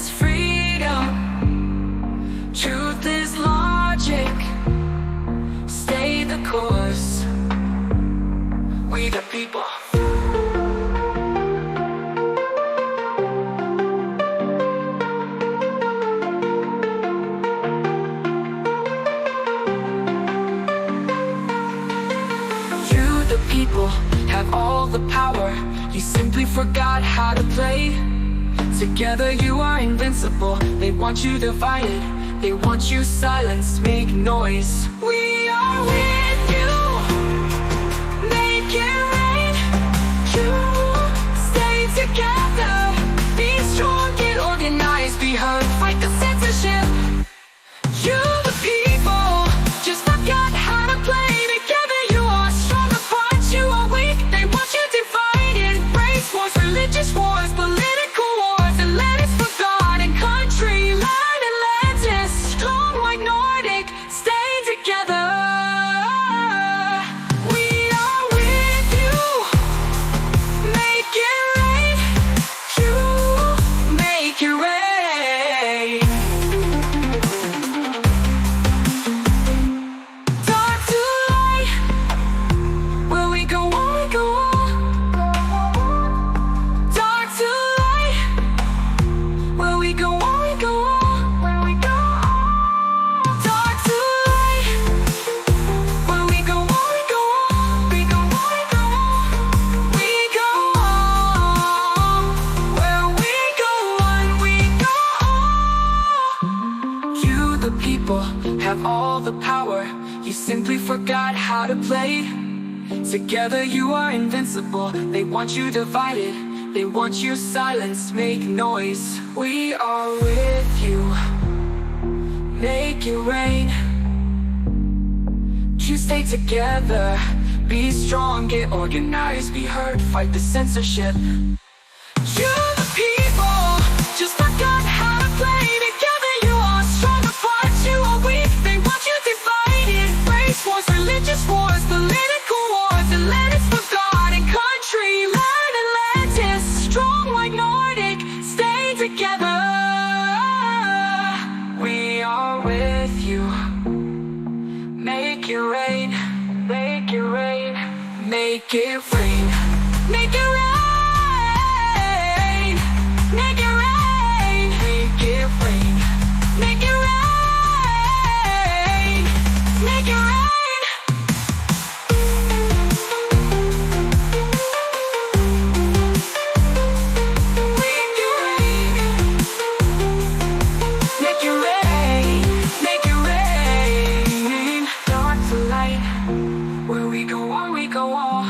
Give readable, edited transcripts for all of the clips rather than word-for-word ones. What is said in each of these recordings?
is freedom. Truth is logic. Stay the course. We the people. You the people have all the power. You simply forgot how to play. Together you are invincible. They want you divided. They want you silenced. Make noise. We are with you. Make it rain. You stay together. Be strong, get organized, be heard. Fight the censorship. You the people just forgot how to play. Together you are strong, apart you are weak. They want you divided. Race wars, religious wars, political wars, Atlantis forgotten country, land Atlantis, strong like Nordic, stay together. We are with you. Make it rain. You make it rain. Dark to light, where we go on, we go on. Dark to light, where we go on, we go on. Where we go on. Dark to light, where we go on, we go on. We go on, we go on. We go on. Where we go on, we go on. You the people have all the power. You simply forgot how to play. Together you are invincible. They want you divided. They want you silenced. Make noise. We are with you. Make it rain. You stay together. Be strong, get organized, be heard. Fight the censorship. You the people just forgot how to play. Together you are strong, apart you are weak. They want you divided. Race wars, religious wars, political wars, Atlantis forgotten country, land Atlantis, strong like Nordic, stay together. We are with you. Make it rain. Make it rain. Make it rain. Make it rain. Make it rain. Make it rain. Make it rain. Make it rain. Make it rain. Make it rain. Make it rain. Dark to light, where we go on, we go on.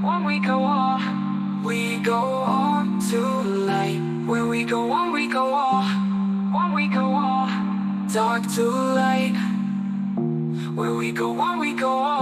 On we go on. We go on to light. Where we go on, we go on. On we go on. Dark to light. Where we go on, we go on.